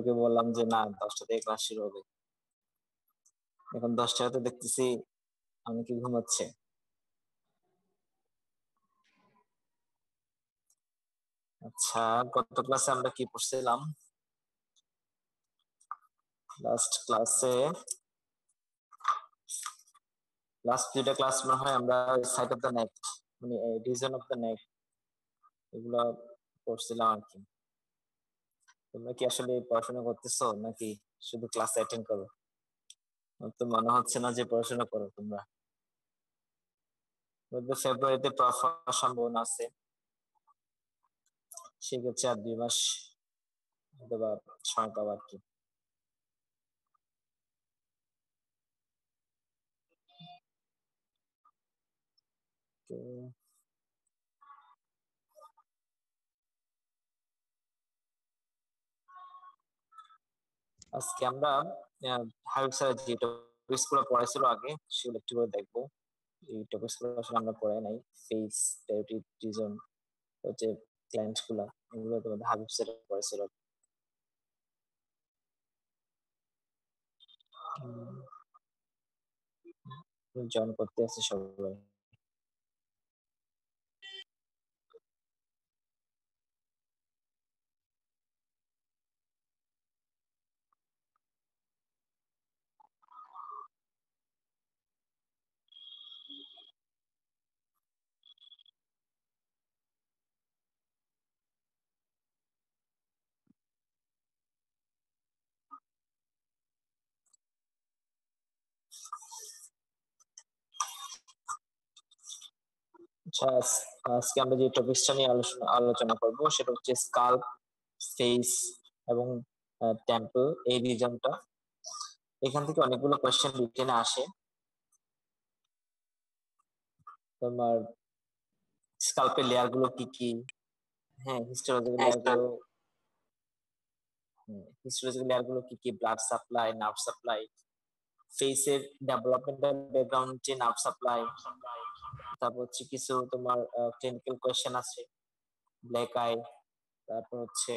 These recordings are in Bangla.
তোকে বললাম যে না 10টা থেকে ক্লাস শুরু হবে, এখন 10টাতে দেখতেছি অনেকে ঘুমাচ্ছে। আচ্ছা, গত ক্লাসে আমরা কি পড়ছিলাম? লাস্ট ক্লাসে লাস্ট দুইটা ক্লাস মনে হয় আমরা সাইড অফ দ্য নেক, মানে ডিজাইন অফ দ্য নেক, এগুলা পড়ছিলাম আর কি। তোমরা কি আসলে পড়াশোনা করতেছো নাকি শুধু ক্লাস অ্যাটেন্ড করো? আমার তো মনে হচ্ছে না যে পড়াশোনা করো তোমরা। ফেব্রুয়ারিতে হওয়ার সম্ভাবনা আছে, সেক্ষেত্রে আর 2 মাস অথবা সময় পাবো আর কি। তো আজকে আমরা হাবিব স্যার যে টপিকস গুলো পড়াইছিল আগে সেগুলো একটু করে দেখবো। এই টপিকস গুলো আসলে আমরা পড়াই নাই। ফেস, টেরিটরি, রিজন, হচ্ছে ক্লায়েন্ট গুলা, এগুলো তোমাদের হাবিব স্যার পড়াইছিল। জয়েন করতে আছে সবাই। আচ্ছা, আজকে আমরা যে টপিকসটা নিয়ে আলোচনা করব সেটা হচ্ছে স্কাল্প, ফেস এবং টেম্পল, এই রিজনটা। এখান থেকে অনেকগুলো কোয়েশ্চেন রিটেনে আসে। তোমার স্কাল্পের লেয়ার গুলো কি কি, হ্যাঁ হিস্টোলজিক্যাল লেয়ার গুলো, কি কি, ব্লাড সাপ্লাই, নার্ভ সাপ্লাই, ফেসের ডেভেলপমেন্টাল ব্যাকগ্রাউন্ড, যে নার্ভ সাপ্লাই, তারপর হচ্ছে কিছু তোমার ক্লিনিক্যাল কোয়েশ্চেন আছে, ব্ল্যাক আই, তারপর হচ্ছে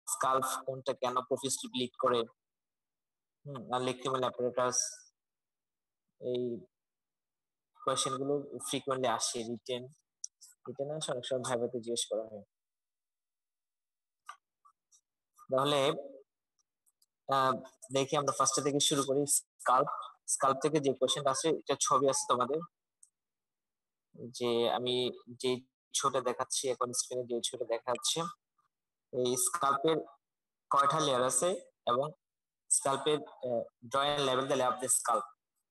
স্কাল্প কোনটা কেন প্রফিউজলি ব্লিড করে, আর লেক্রিমাল অ্যাপারেটাস, এই কোয়েশ্চেন গুলো ফ্রিকোয়েন্টলি আসে রিটেন আসে, অনেক সময় ভাইভাতে জিজ্ঞেস করা হয়। তাহলে দেখি আমরা ফার্স্টে থেকে শুরু করি। স্কাল্প স্কাল্প থেকে যে কোয়েশ্চেনটা আছে, এটা ছবি আছে তোমাদের, যে আমি যে ছবিটা দেখাচ্ছি এখন স্ক্রিনে, যে ছবিটা দেখা যাচ্ছে, এই স্কাল্পের কয়টা লেয়ার আছে এবং স্কাল্পের joint level the layer of the scalp,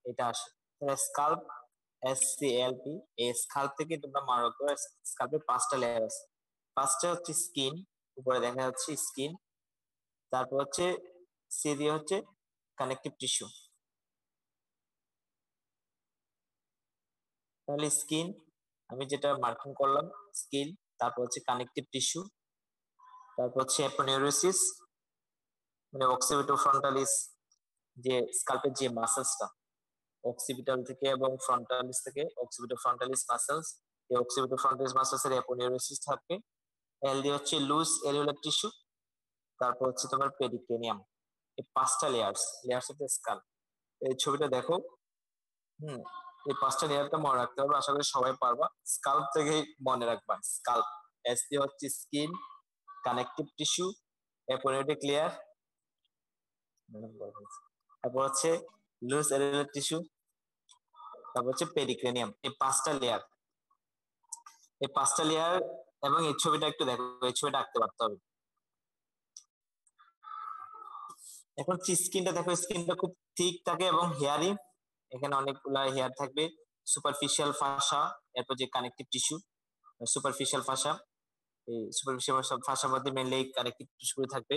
এটা আসে। স্কাল্প, SCLP, এই স্কাল্প থেকে তোমরা মারো করে স্কাল্পের 5টা লেয়ার আছে। ফার্স্টে হচ্ছে স্কিন, উপরে দেখা যাচ্ছে স্কিন, তারপর হচ্ছে সি দিয়ে হচ্ছে কানেকটিভ টিস্যু। তাহলে স্কিন আমি যেটা মার্কিং করলাম, স্কিন, তারপর হচ্ছে কানেকটিভ টিস্যু, তারপর হচ্ছে অ্যাপোনিউরোসিস, মানে অক্সিপিটো ফ্রন্টালিস, যে স্কাল্পের যে মাসেলসটা অক্সিপিটাল থেকে এবং ফ্রন্টালিস থেকে, অক্সিপিটো ফ্রন্টালিস মাসেলস, এই অক্সিপিটো ফ্রন্টালিস মাসেলস এর অ্যাপোনিউরোসিস থাকবে। এল দিয়ে হচ্ছে লুজ এলুলার টিস্যু, তারপর হচ্ছে তোমার পেরিক্রেনিয়াম। এই 5টা লেয়ার্স অফ দ্য স্কাল্প। এই ছবিটা দেখো। হুম এই 5টা লেয়ারটা মনে রাখতে হবে, আশা করি সবাই পারবা। স্কাল্প থেকেই মনে রাখবা। স্কাল্প, এস দিয়ে হচ্ছে স্কিন, কানেকটিভ টিস্যু, অ্যাপোনিউরিক লেয়ার, তারপর হচ্ছে লুজ এলুলার টিস্যু, তারপর হচ্ছে পেরিক্রেনিয়াম। এই 5টা লেয়ার এবং এই ছবিটা একটু দেখো, এই ছবিটা আঁকতে পারতে হবে। এখন স্কিনটা দেখো, স্কিনটা খুব থিক থাকে এবং হেয়ারি, এখানে অনেকগুলা হেয়ার থাকবে। সুপারফিশিয়াল ফাসা, এরপর যে কানেকটিভ টিস্যু, সুপারফিশিয়াল ফাসা, এই সুপারফিশিয়াল ফাসার মধ্যে মেনলি কানেকটিভ টিস্যু থাকবে।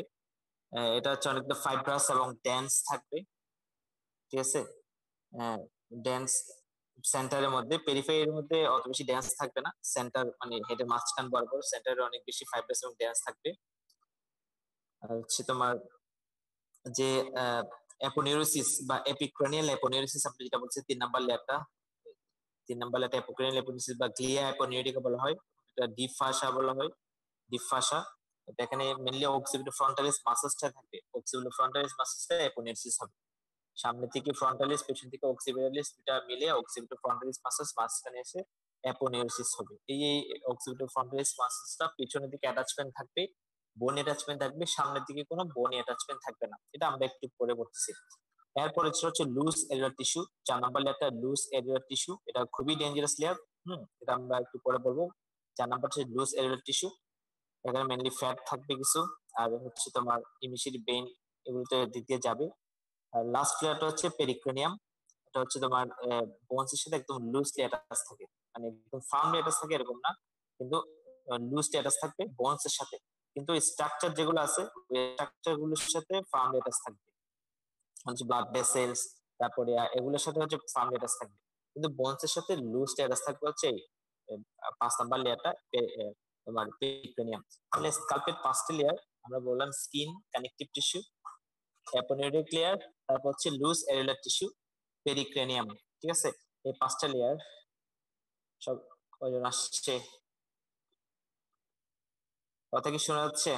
এটা হচ্ছে অনেকটা ফাইব্রাস এবং ডেন্স থাকবে, ঠিক আছে। ডেন্স সেন্টারের মধ্যে, পেরিফেরির মধ্যে অত বেশি ডেন্স থাকবে না, সেন্টার মানে হেডের মাঝখান বরাবর সেন্টারে অনেক বেশি ফাইব্রাস এবং ডেন্স থাকবে। আর হচ্ছে তোমার যে অ্যাপোনিউরোসিস বা এপিক্রানিয়াল অ্যাপোনিউরোসিস, আপনি যেটা বলছেন 3 নাম্বার লেয়ারটা অ্যাপোক্রানিয়াল অ্যাপোনিউরোসিস বা গ্লিয়া অ্যাপোনিউরিকা বলা হয়, এটা ডিপ ফাসা বলা হয়, ডিপ ফাসা। এখানে মেনলি অক্সিপিটাল ফ্রন্টালিস মাসেলসটা থাকবে, অক্সিপিটাল ফ্রন্টালিস মাসেলসটা অ্যাপোনিউরোসিস হবে। সামনে থেকে ফ্রন্টালিস, পেছন থেকে অক্সিপিটালিস, দুটা মিলে অক্সিপিটাল ফ্রন্টালিস মাসেলস মাঝখানে এসে অ্যাপোনিউরোসিস হবে। এই অক্সিপিটাল ফ্রন্টালিস মাসেলসটা পিছনের দিকে অ্যাটাচমেন্ট থাকবে, বোন অ্যাটাচমেন্ট থাকবে, সামনের দিকে কোনো বোন অ্যাটাচমেন্ট থাকবে না। এটা আমরা একটু পরে বলতেছি। এরপরে হচ্ছে লুজ এরিয়ার টিস্যু, 4 নাম্বার লেয়ারটা লুজ এরিয়ার টিস্যু, এটা খুবই ডেঞ্জারাস লেয়ার। এটা আমরা একটু পরে বলবো। 4 নাম্বার হচ্ছে লুজ এরিয়ার টিস্যু, এখানে মেনলি ফ্যাট থাকবে কিছু, আর হচ্ছে তোমার ইমিশিয়ারি বেইন এগুলোতে দিতে যাবে। আর লাস্ট লেয়ারটা হচ্ছে পেরিক্রেনিয়াম, এটা হচ্ছে তোমার বোনস এর সাথে একদম লুজলি অ্যাটাচ থাকে, মানে একদম ফার্মলি অ্যাটাচ থাকে এরকম না, কিন্তু লুজলি অ্যাটাচ থাকবে বোনস এর সাথে, কিন্তু স্ট্রাকচার যেগুলো আছে ওই স্ট্রাকচার গুলোর সাথে ফার্মলি অ্যাটাচ থাকবে, হচ্ছে ব্লাড ভেসেলস, তারপরে এগুলোর সাথে হচ্ছে ফার্মলি অ্যাটাচ থাকবে, কিন্তু বোনস এর সাথে লুজলি অ্যাটাচ থাকবে হচ্ছে এই 5 নাম্বার লেয়ারটা তোমার পেরিক্রেনিয়াম। তাহলে স্কাল্পের 5টা লেয়ার আমরা বললাম, স্কিন, কানেকটিভ টিস্যু, অ্যাপোনিউরিক লেয়ার, তারপর হচ্ছে লুজ এরিয়ার টিস্যু, পেরিক্রেনিয়াম। ঠিক আছে, এই 5টা লেয়ার সব কয়জন আসছে, কথা কি শোনা যাচ্ছে?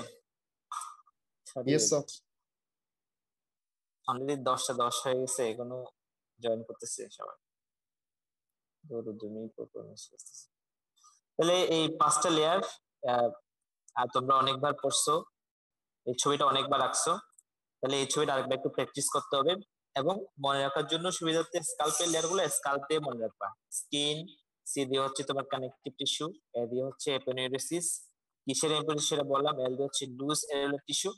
Yes sir. অলরেডি 10টা 10 হয়ে গেছে, এখনো জয়েন করতেছে সবাই। তাহলে এই 5টা লেয়ার আর তোমরা অনেকবার পড়ছো, এই ছবিটা অনেকবার আঁকছো, তাহলে এই ছবিটা আরেকবার একটু প্র্যাকটিস করতে হবে। এবং মনে রাখার জন্য সুবিধার্থে স্কাল্পের লেয়ার গুলো স্কাল্প দিয়ে মনে রাখবা। স্কিন, সি দিয়ে হচ্ছে তোমার কানেকটিভ টিস্যু, এ দিয়ে হচ্ছে এপিনিউরিসিস, কিসের এপিনিউরিসিস সেটা বললাম, এল দিয়ে হচ্ছে লুজ এরিয়ার টিস্যু,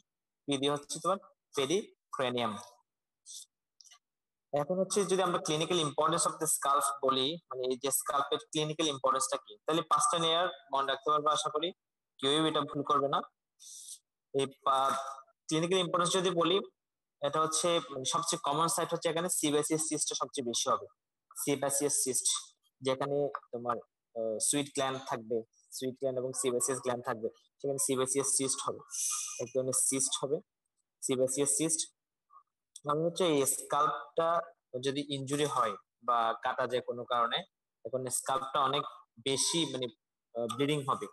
পি দিয়ে হচ্ছে তোমার পেরিক্রেনিয়াম। এখন হচ্ছে যদি আমরা clinical importance of the SCALP বলি, মানে এই যে স্কাল্পের ক্লিনিক্যাল ইম্পর্টেন্সটা কি, তাহলে 5টা লেয়ার মনে রাখতে পারবে আশা করি, কেউই এটা ভুল করবে না। এই ক্লিনিক্যাল ইম্পর্টেন্স যদি বলি, এটা হচ্ছে সবচেয়ে কমন সাইট হচ্ছে এখানে সিবাসিয়াস সিস্টটা সবচেয়ে বেশি হবে। সিবাসিয়াস সিস্ট, যেখানে তোমার সুইট গ্ল্যান্ড থাকবে, সুইট গ্ল্যান্ড এবং সিবাসিয়াস গ্ল্যান্ড থাকবে, সেখানে সিবাসিয়াস সিস্ট হবে, এক ধরনের সিস্ট হবে সিবাসিয়াস সিস্ট। মানে হচ্ছে এই স্কাল্পটা যদি ইনজুরি হয় বা কাটা যায় কোনো কারণে, এখন স্কাল্পটা অনেক বেশি মানে ব্লিডিং হবে।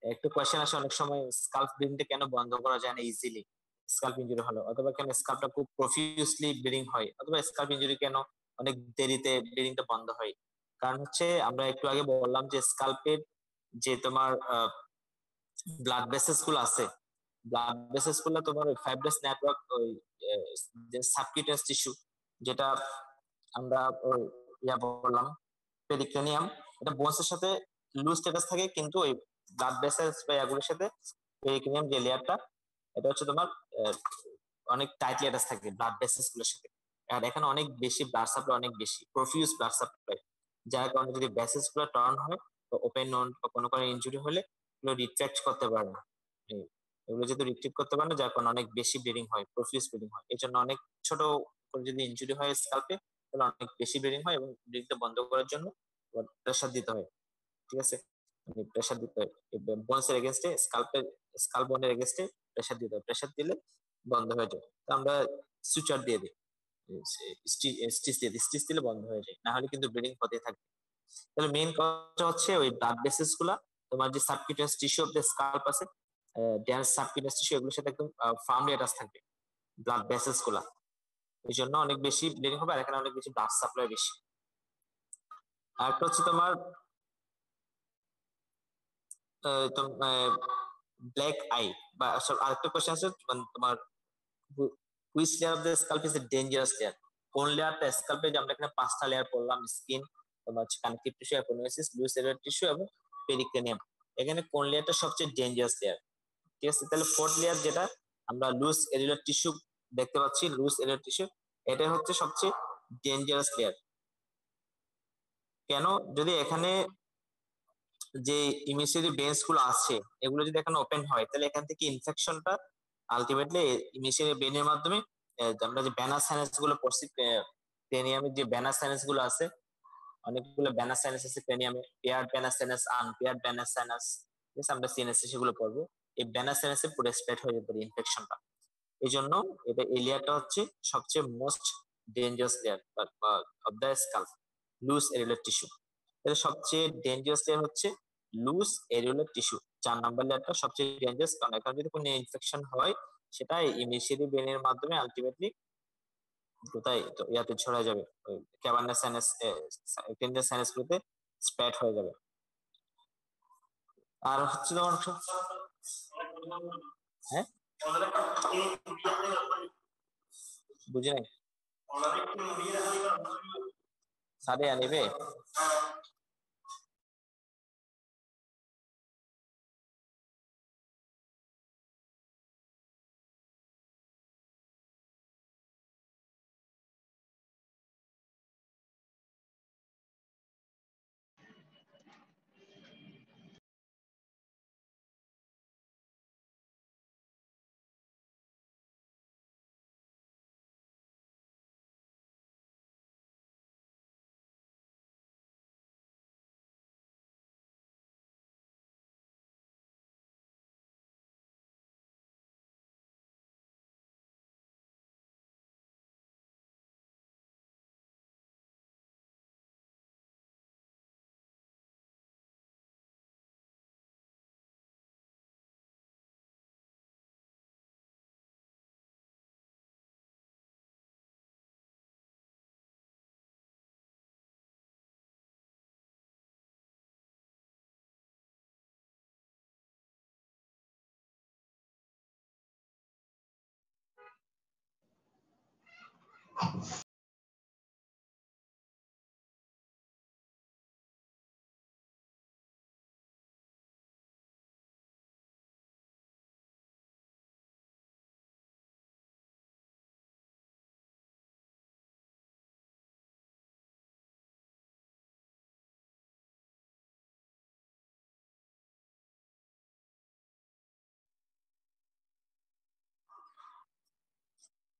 একটু কোয়েশ্চেন আসে অনেক সময়, স্কাল্প ব্লিডিংটা কেন বন্ধ করা যায় না ইজিলি স্কাল্প ইনজুরি হলো, অথবা কেন স্কাল্পটা খুব প্রফিউজলি ব্লিডিং হয়, অথবা স্কাল্প ইনজুরি কেন অনেক দেরিতে ব্লিডিংটা বন্ধ হয়। কারণ হচ্ছে আমরা একটু আগে বললাম যে স্কাল্পের যে তোমার ব্লাড ভেসেলস গুলো আছে, ব্লাড ভেসেলস গুলো তোমার ওই ফাইব্রাস নেটওয়ার্ক, ওই যে সাবকিউটাস টিস্যু, যেটা আমরা ওই বললাম পেরিক্রেনিয়াম, এটা বোনস এর সাথে লুজ স্ট্যাটাস থাকে, কিন্তু ওই ব্লাড ভেসেলস বা এগুলোর সাথে পেরিক্রেনিয়াম যে লেয়ারটা, এটা হচ্ছে তোমার অনেক টাইটলি অ্যাটাচ থাকে ব্লাড ভেসেলস গুলোর সাথে। আর এখানে অনেক বেশি ব্লাড সাপ্লাই, অনেক বেশি প্রফিউজ ব্লাড সাপ্লাই, যার কারণে যদি ভেসেলস গুলো টার্ন হয় বা ওপেন বা কোনো কারণে ইনজুরি হলে এগুলো রিট্রাক্ট করতে পারে না। এগুলো যদি রিট্রিক্ট করতে পারে না, যার কারণে অনেক বেশি ব্লিডিং হয়, প্রফিউজ ব্লিডিং হয়। এই জন্য অনেক ছোট করে যদি ইনজুরি হয় স্কাল্পে, তাহলে অনেক বেশি ব্লিডিং হয়, এবং ব্লিডিংটা বন্ধ করার জন্য প্রেশার দিতে হয়। ঠিক আছে, প্রেশার দিতে হয় বোনস এর এগেনস্টে, স্কাল্প বোনের এগেনস্টে প্রেশার দিতে হয়, প্রেশার দিলে বন্ধ হয়ে যায়। তো আমরা সুচার দিয়ে দিই, স্টিচ দিয়ে দিই, স্টিচ দিলে বন্ধ হয়ে যায়, না হলে কিন্তু ব্লিডিং হতে থাকে। তাহলে মেইন কথা হচ্ছে ওই ব্লাড ভেসেলস গুলা, তোমার যে সাবকিউটাস টিস্যু অফ দ্য স্কাল্প আছে, ড্যান্স সাবকিউটাস টিস্যু, এগুলোর সাথে একদম ফার্মলি অ্যাটাচ থাকবে ব্লাড ভেসেলস গুলা, এই জন্য অনেক বেশি ব্লিডিং হবে, আর এখানে অনেক বেশি ব্লাড সাপ্লাই বেশি। আর একটা হচ্ছে তোমার ব্ল্যাক আই, বা আরেকটা কোশ্চেন আছে তোমার, which layer of the SCALP is a dangerous layer, কোন লেয়ারটা স্কাল্পে, যে আমরা এখানে 5টা লেয়ার পড়লাম, স্কিন, তোমার হচ্ছে connective tissue, অ্যাপোনিউরোসিস, loose areolar tissue এবং পেরিক্রেনিয়াম, এখানে কোন লেয়ারটা সবচেয়ে ডেঞ্জারাস লেয়ার? ঠিক আছে, তাহলে 4th লেয়ার যেটা আমরা লুজ এরিয়ার টিস্যু দেখতে পাচ্ছি, লুজ এরিয়ার টিস্যু, এটা হচ্ছে সবচেয়ে ডেঞ্জারাস লেয়ার। কেন? যদি এখানে যে ইমিউনিটি বেঞ্চ গুলো আছে, এগুলো যদি এখানে ওপেন হয়, তাহলে এখান থেকে ইনফেকশনটা আলটিমেটলি ইমিউনিটি বেনের মাধ্যমে, আমরা যে ব্যানার সাইনাস গুলো পড়ছি, ক্রেনিয়ামের যে ব্যানার সাইনাস গুলো আছে, অনেকগুলো ব্যানার সাইনাস আছে ক্রেনিয়ামে, পেয়ার্ড ব্যানার সাইনাস, আনপেয়ার্ড ব্যানার সাইনাস, আমরা সিএনএস সেগুলো পড়বো। এই ব্যানার সাইনাসে পুরো স্প্রেড হয়ে যেতে পারে ইনফেকশনটা। এই জন্য এটা এই লেয়ারটা হচ্ছে সবচেয়ে most dangerous layer of the scalp, loose areolar tissue. এটা সবচেয়ে ডেঞ্জারাস লেয়ার হচ্ছে লুজ এরিওলার টিস্যু 4 নাম্বার লেয়ারটা সবচেয়ে ডেঞ্জারাস, কারণ এখানে যদি কোনো ইনফেকশন হয় সেটা ইমিউনিটি ব্রেনের মাধ্যমে আলটিমেটলি কোথায় তো ইয়াতে ছড়া যাবে, ওই ক্যাভার্নাস সাইনাস ক্যাভার্নাস সাইনাস গুলোতে স্প্রেড হয়ে যাবে। আর হচ্ছে তোমার হ্যাঁ বুঝি নাই সারে আনিবে।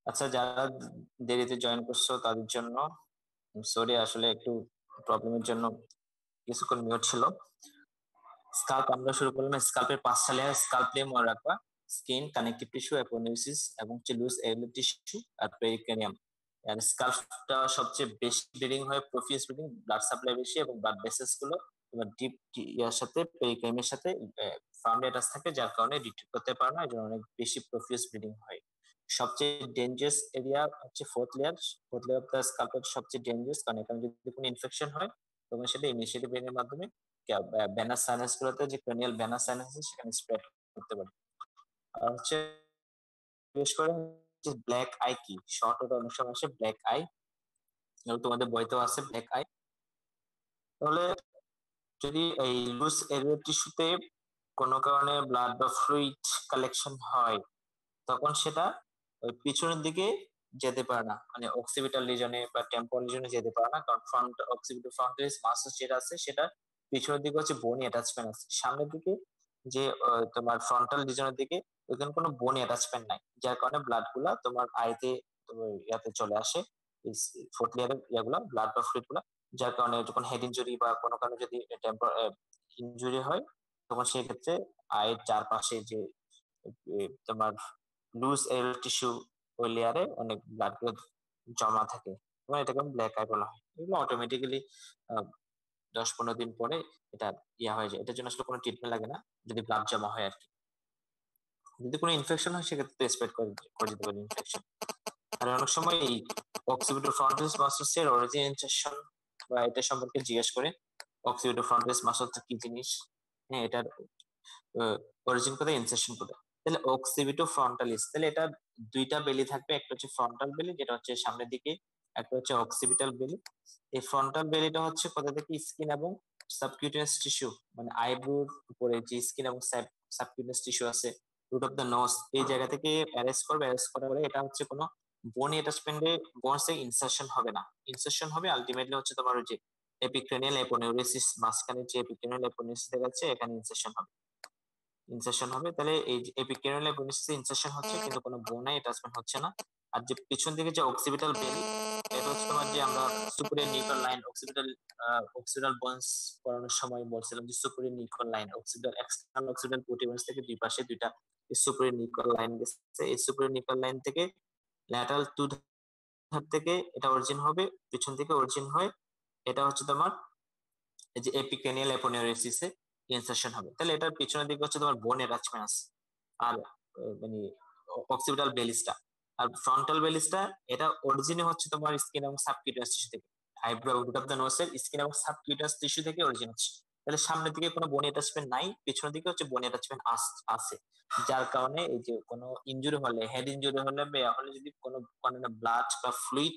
আচ্ছা, যারা দেরিতে জয়েন করছো তাদের জন্য সরি, আসলে একটু প্রবলেমের জন্য কিছুক্ষণ মিউট ছিল। স্কাল্প আমরা শুরু করলাম। স্কাল্পের 5টা লেয়ার স্কাল্প নিয়ে মনে রাখবা: স্কিন, কানেকটিভ টিস্যু, অ্যাপোনিউসিস এবং লুজ এরিওলার টিস্যু আর পেরিকার্ডিয়াম। আর স্কাল্পটা সবচেয়ে বেশি ব্লিডিং হয়, প্রফিউজ ব্লিডিং, ব্লাড সাপ্লাই বেশি এবং ব্লাড ভেসেলস গুলো তোমার ডিপ ইয়ার সাথে পেরিকার্ডিয়ামের সাথে ফার্মলি অ্যাটাচ থাকে, যার কারণে ডিটেক্ট করতে পারে না, এই জন্য অনেক বেশি প্রফিউজ ব্লিডিং হয়। সবচেয়ে ডেঞ্জারাস এরিয়া হচ্ছে fourth layer. Fourth layer of the স্কাল্পের সবচেয়ে ডেঞ্জারাস, কারণ এখানে যদি কোনো ইনফেকশন হয় তখন সেটা ইমিউনিটি ব্রেনের মাধ্যমে ভেনাস সাইনাস গুলোতে, যে ক্রেনিয়াল ভেনাস সাইনাস আছে সেখানে স্প্রেড করতে পারে। আর হচ্ছে বিশেষ করে যে ব্ল্যাক আই, কি শর্ট ওটা অনেক সময় আসে ব্ল্যাক আই, তোমাদের বইতেও আছে ব্ল্যাক আই। তাহলে যদি এই লুজ এরিয়া টিস্যুতে কোনো কারণে ব্লাড বা ফ্লুইড কালেকশন হয় তখন সেটা ওই পিছনের দিকে যেতে পারে না, মানে অক্সিপিটাল রিজনে বা টেম্পোরাল রিজনে যেতে পারে না, কারণ ফ্রন্ট অক্সিপিটাল ফ্রন্টালিস মাসল যেটা আছে সেটা পিছনের দিকে হচ্ছে বোনি অ্যাটাচমেন্ট আছে। সামনের দিকে যে তোমার ফ্রন্টাল রিজনের দিকে ওইখানে কোনো বোনি অ্যাটাচমেন্ট নাই, যার কারণে ব্লাড গুলা তোমার আইতে ইয়াতে চলে আসে, ফোর্থ লেয়ারের ইয়াগুলা ব্লাড বা ফ্লুইড গুলা, যার কারণে যখন হেড ইনজুরি বা কোনো কারণে যদি ইনজুরি হয় তখন সেই ক্ষেত্রে আয়ের চারপাশে যে তোমার লুজ এর টিস্যু ওই লেয়ারে অনেক ব্লাড জমা থাকে এবং এটাকে ব্ল্যাক আই বলা হয়। এগুলো অটোমেটিক্যালি 10-15 দিন পরে এটা ইয়া হয়ে যায়, এটার জন্য আসলে কোনো ট্রিটমেন্ট লাগে না যদি ব্লাড জমা হয় আর কি। যদি কোনো ইনফেকশন হয় সেক্ষেত্রে স্প্রেড করে দিতে পারে ইনফেকশন। আর অনেক সময় এই অক্সিপিটাল ফ্রন্টালিস মাসলস অরিজিনেশন বা এটা সম্পর্কে জিজ্ঞেস করে, অক্সিপিটাল ফ্রন্টালিস মাসলটা কি জিনিস, হ্যাঁ এটার অরিজিন কোথায়, ইনসেশন কোথায়। তাহলে অক্সিপিটো ফ্রন্টালিস, তাহলে এটা দুইটা বেলি থাকবে, একটা হচ্ছে ফ্রন্টাল বেলি যেটা হচ্ছে সামনের দিকে, একটা হচ্ছে অক্সিপিটাল বেলি। এই ফ্রন্টাল বেলিটা হচ্ছে কোথা থেকে, স্কিন এবং সাবকিউটেনিয়াস টিস্যু, মানে আইব্রোর উপরে যে স্কিন এবং সাবকিউটেনিয়াস টিস্যু আছে, রুট অফ দ্য নোজ, এই জায়গা থেকে অ্যারেস্ট করবে। অ্যারেস্ট করার পরে এটা হচ্ছে কোনো বোনি অ্যাটাচমেন্টে বোনসে ইনসার্শন হবে না। ইনসার্শন হবে আলটিমেটলি হচ্ছে তোমার ওই যে এপিক্রেনিয়াল অ্যাপোনিউরিসিস, মাঝখানে যে এপিক্রেনিয়াল অ্যাপোনিউরিসিস দেখাচ্ছে এখানে ইনসার্শন হবে। তাহলে এই এপিক্রেনিয়াল অ্যাপোনিউরিসিস ইনসার্শন হচ্ছে কিন্তু কোনো বোনে অ্যাটাচমেন্ট হচ্ছে না। আর যে পিছন দিকে যে অক্সিপিটাল বেলি, এটা হচ্ছে তোমার যে আমরা superior nuchal line occipital bones করানোর সময় বলছিলাম যে superior nuchal line occipital external occipital protuberance থেকে দুই পাশে দুইটা সুপিরিয়র নিউক্লিয়ার লাইন গেছে, এই সুপিরিয়র নিউক্লিয়ার লাইন থেকে ল্যাটারাল টু ধার থেকে এটা অরিজিন হবে, পিছন থেকে অরিজিন হয়। এটা হচ্ছে তোমার এই যে এপিক্রেনিয়াল অ্যাপোনিউরিসিস ইনসারশন হবে। তাহলে এটার পিছনের দিকে হচ্ছে তোমার বোন অ্যাটাচমেন্ট আছে, আর মানে অক্সিপিটাল বেলিসটা। আর ফ্রন্টাল বেলিসটা এটা অরিজিনে হচ্ছে তোমার স্কিন এবং সাবকিউটাস টিস্যু থেকে, আইব্রো রুট অফ দ্য নোজের স্কিন এবং সাবকিউটাস টিস্যু থেকে অরিজিন হচ্ছে। তাহলে সামনের দিকে কোনো বোন অ্যাটাচমেন্ট নাই, পিছনের দিকে হচ্ছে বোন অ্যাটাচমেন্ট আছে, যার কারণে এই যে কোনো ইনজুরি হলে, হেড ইনজুরি হলে বা হলে যদি কোনো কারণে ব্লাড বা ফ্লুইড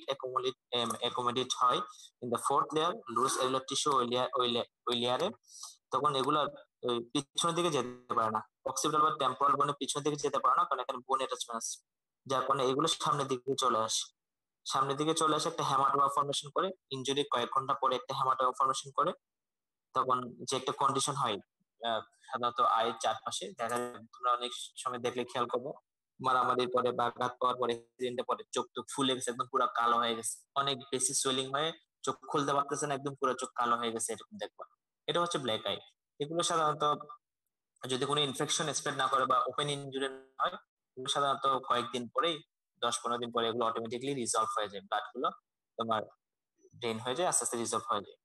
অ্যাকোমোডেট হয় in the fourth layer loose areolar tissue ওই লেয়ারে, তখন এগুলা ওই পিছনের দিকে যেতে পারে না, অক্সিপিটাল বা টেম্পোরাল বোনের পিছনের দিকে যেতে পারে না, কারণ এখানে বোন অ্যাটাচমেন্ট আছে, যার কারণে এগুলো সামনের দিকে চলে আসে। সামনের দিকে চলে আসে একটা হেমাটোমা ফর্মেশন করে, ইনজুরি কয়েক ঘন্টা পরে একটা হেমাটোমা ফর্মেশন করে। তখন যে একটা কন্ডিশন হয় সাধারণত আয়ের চারপাশে দেখা যায়, তোমরা অনেক সময় দেখলে খেয়াল করবো, মারামারির পরে বা আঘাত পাওয়ার পরে, অ্যাক্সিডেন্টের পরে চোখ তো ফুলে গেছে, একদম পুরো কালো হয়ে গেছে, অনেক বেশি সোয়েলিং হয়ে চোখ খুলতে পারতেছে না, একদম পুরো চোখ কালো হয়ে গেছে, এরকম দেখবা। এটা হচ্ছে ব্ল্যাক আই। এগুলো সাধারণত যদি কোনো ইনফেকশন স্প্রেড না করে বা ওপেন ইনজুরি হয়, এগুলো সাধারণত কয়েকদিন পরেই, 10-15 দিন পরে এগুলো অটোমেটিকলি রিজলভ হয়ে যায়, ব্লাড গুলো তোমার ড্রেন হয়ে যায়, আস্তে আস্তে রিজলভ হয়ে যায়।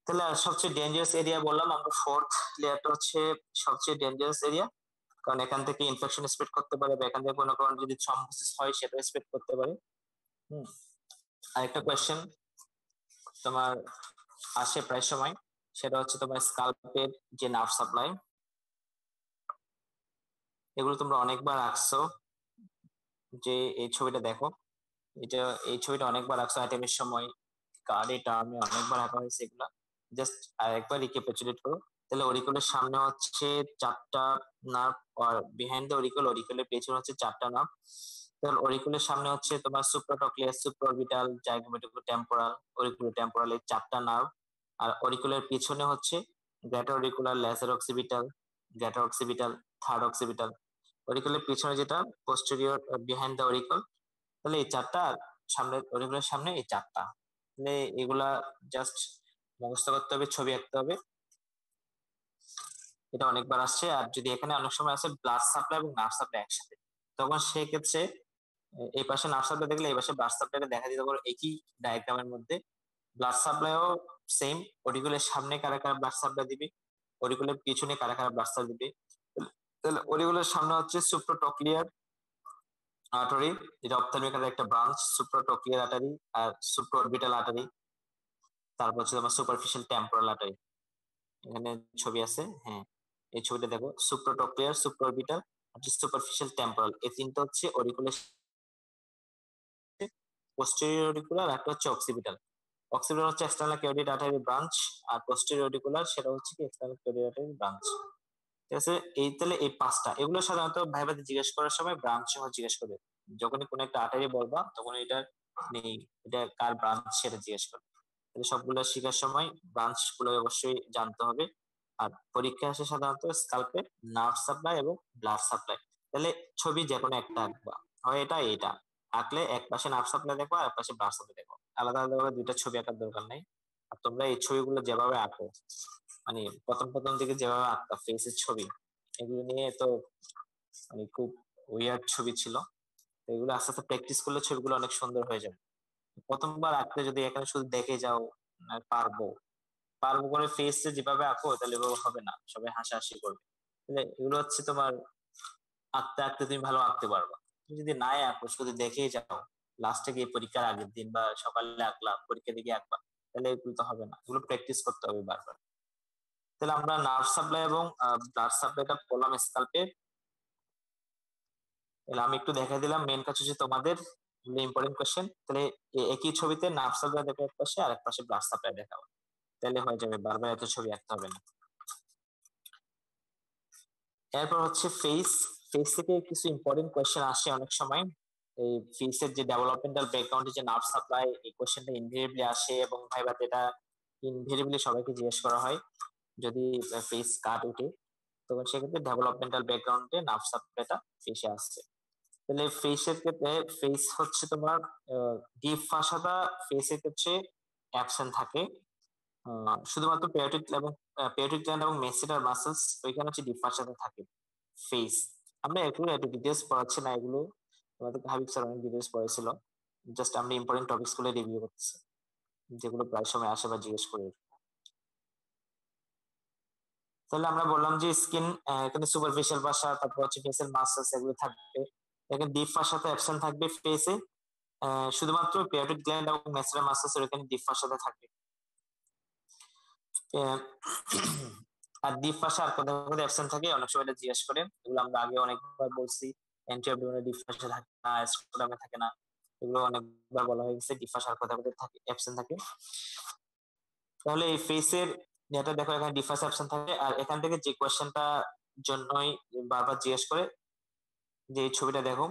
তাহলে আর সবচেয়ে ডেঞ্জারাস এরিয়া বললাম আমরা, ফোর্থ লেয়ারটা হচ্ছে সবচেয়ে ডেঞ্জারাস এরিয়া, কারণ এখান থেকে ইনফেকশন স্প্রেড করতে পারে, বা এখান থেকে কোনো কারণে যদি থ্রম্বোসিস হয় সেটা স্প্রেড করতে পারে। হুম। আরেকটা কোয়েশ্চেন তোমার আসে প্রায় সময়, সেটা হচ্ছে তোমার স্কাল্পের যে নার্ভ সাপ্লাই, এগুলো তোমরা অনেকবার আঁকছো, যে এই ছবিটা দেখো, এটা এই ছবিটা অনেকবার আঁকছো আইটেমের সময়, কার্ডে টার্মে অনেকবার আঁকা হয়েছে এগুলা, জাস্ট আরেকবার রিক্যাপিচুলেট করো। তাহলে অরিকলের সামনে হচ্ছে চারটা নার্ভ, আর বিহাইন্ড দ্য অরিকল, অরিকলের পেছনে হচ্ছে চারটা নার্ভ। তাহলে অরিকলের সামনে হচ্ছে তোমার সুপ্রাটক্লিয়াস, সুপ্রাঅরবিটাল, জাইগোমেটিকো টেম্পোরাল, অরিকুলো টেম্পোরাল, এই চারটা নার্ভ। আর অরিকলের পিছনে হচ্ছে greater auricular, lesser occipital, greater occipital, third occipital. অরিকলের পিছনে যেটা পোস্টেরিয়র বিহাইন্ড দ্য অরিকল। তাহলে এই চারটা, আর সামনে অরিকলের সামনে এই চারটা। তাহলে এগুলা জাস্ট মুখস্থ করতে হবে, ছবি আঁকতে হবে, এটা অনেকবার আসছে। আর যদি এখানে অনেক সময় আসে ব্লাড সাপ্লাই এবং নার্ভ সাপ্লাই একসাথে, তখন সেক্ষেত্রে এই পাশে নার্ভ সাপ্লাই দেখলে এই পাশে ব্লাড সাপ্লাইটা দেখা দিতে পারো একই ডায়াগ্রামের মধ্যে। ব্লাড সাপ্লাইও সেম, অরিকুলের সামনে কারা কারা ব্লাড সাপ্লাই দিবে, অরিকুলের পিছনে কারা কারা ব্লাড সাপ্লাই দিবে। তাহলে অরিকুলের সামনে হচ্ছে সুপ্রাটক্লিয়ার আর্টারি, যেটা অপথ্যালমিকের একটা ব্রাঞ্চ, সুপ্রাটক্লিয়ার আর্টারি আর সুপ্রাঅরবিটাল আর্টারি। তারপর হচ্ছে তোমার সুপারফিশিয়াল টেম্পোরাল আর্টারি, এখানে ছবি আছে, হ্যাঁ এই ছবিটা দেখো, সুপ্রাটক্লিয়ার, সুপ্রাঅরবিটাল আর সুপারফিশিয়াল টেম্পোরাল, এই তিনটা হচ্ছে অরিকুলের, পোস্টেরিয়র অরিকুলার, আর একটা হচ্ছে অক্সিপিটাল। অক্সিপিটাল হচ্ছে এক্সটার্নাল ক্যারোটিড আর্টারি ব্রাঞ্চ, আর পোস্টেরিয়র অরিকুলার সেটা হচ্ছে কি এক্সটার্নাল ক্যারোটিড আর্টারি ব্রাঞ্চ। ঠিক আছে, এই তাহলে এই পাঁচটা, এগুলো সাধারণত ভাইবাতে জিজ্ঞেস করার সময় ব্রাঞ্চ সহ জিজ্ঞেস করবে, যখনই কোনো একটা আর্টারি বলবা তখন এটা কার ব্রাঞ্চ সেটা জিজ্ঞেস করবে। তাহলে সবগুলো শেখার সময় ব্রাঞ্চ গুলো অবশ্যই জানতে হবে। আর পরীক্ষা আসে সাধারণত স্কাল্পে নার্ভ সাপ্লাই এবং ব্লাড সাপ্লাই। তাহলে ছবি যে কোনো একটা আঁকবা, হয় এটা আঁকলে এক পাশে নার্ভ সাপ্লাই দেখো আর এক পাশে ব্লাড সাপ্লাই দেখো, আলাদা আলাদা ভাবে দুইটা ছবি আঁকার দরকার নাই। আর তোমরা এই ছবিগুলো যেভাবে আঁকো, মানে প্রথম প্রথম দিকে যেভাবে আঁকতা ফেসের ছবি, এগুলো নিয়ে তো মানে খুব উইয়ার্ড ছবি ছিল, তো এগুলো আস্তে আস্তে প্র্যাকটিস করলে ছবিগুলো অনেক সুন্দর হয়ে যাবে। প্রথমবার আঁকতে যদি এখানে শুধু দেখে যাও পারবো পারবো করে ফেসে যেভাবে আঁকো, তাহলে এভাবে হবে না, সবাই হাসাহাসি করবে। তাহলে এগুলো হচ্ছে তোমার আঁকতে আঁকতে তুমি ভালো আঁকতে পারবা। তুমি যদি নাই আঁকো, শুধু দেখেই যাও, লাস্টে গিয়ে পরীক্ষার আগের দিন বা সকালে আঁকলাম, পরীক্ষা দিকে আঁকবা, তাহলে এগুলো তো হবে না, এগুলো প্র্যাকটিস করতে হবে বারবার। তাহলে আমরা নার্ভ সাপ্লাই এবং ব্লাড সাপ্লাইটা বললাম স্কাল্পে। তাহলে আমি একটু দেখা দিলাম, মেন কাজ হচ্ছে তোমাদের ইম্পর্টেন্ট কোশ্চেন। তাহলে একই ছবিতে নার্ভ সাপ্লাই দেখা এক পাশে, আর এক পাশে ব্লাড সাপ্লাই দেখাবো, তাহলে হয়ে যাবে, বারবার এত ছবি আঁকতে হবে না। এরপর হচ্ছে ফেস। ফেস থেকে কিছু ইম্পর্টেন্ট কোয়েশ্চেন আসে অনেক সময়। এই ফেসের যে ডেভেলপমেন্টাল ব্যাকগ্রাউন্ডে যে নার্ভ সাপ্লাই, এই কোয়েশ্চেনটা ইনভেরিয়েবলি আসে, এবং ভাইবাতে এটা ইনভেরিয়েবলি সবাইকে জিজ্ঞেস করা হয় যদি ফেস কাট উঠে, তখন সেক্ষেত্রে ডেভেলপমেন্টাল ব্যাকগ্রাউন্ডে নার্ভ সাপ্লাইটা ফেসে আসছে। তাহলে ফেসের ক্ষেত্রে, ফেস হচ্ছে তোমার ডিপ ফাসাটা ফেসের ক্ষেত্রে অ্যাবসেন্ট থাকে, শুধুমাত্র পেরিওডিক গ্ল্যান্ড এবং মেসেলার মাসলস ওইখানে হচ্ছে ডিপ ফাসাতে থাকে ফেস। আমরা এগুলো একটু ডিটেলস পড়াচ্ছি না, এগুলো আমাদের হাবিব স্যার অনেক ডিটেলস পড়েছিল, জাস্ট আমরা ইম্পর্টেন্ট টপিকস গুলো রিভিউ করতেছি, যেগুলো প্রায় সময় আসে বা জিজ্ঞেস করি। তাহলে আমরা বললাম যে স্কিন এখানে সুপারফিশিয়াল ফাসা, তারপর হচ্ছে ফেসের মাসলস এগুলো থাকবে। এখানে ডিপ ফাসাতে অ্যাবসেন্ট থাকবে ফেসে, শুধুমাত্র পেরিয়ডিক গ্ল্যান্ড এবং ম্যাসেলার মাসলস এখানে ডিপ ফাসাতে থাকবে। আহ, আর ডিপ ফাসা আর কোথাও কোথাও অ্যাবসেন্ট থাকে, অনেক সময় এটা জিজ্ঞেস করে, এগুলো আমরা আগে অনেকবার বলছি। অ্যান্টিঅবডোমিনাল ডিপ ফাসা থাকে না, স্ক্রোটামে থাকে না, এগুলো অনেকবার বলা হয়ে গেছে। ডিপ ফাসা আর কোথাও কোথাও থাকে, অ্যাবসেন্ট থাকে। তাহলে এই ফেসের যেটা দেখো এখানে ডিফারেন্স অপশন থাকে। আর এখান থেকে যে কোয়েশ্চেনটা জন্যই বারবার জিজ্ঞেস করে, যে এই ছবিটা দেখো,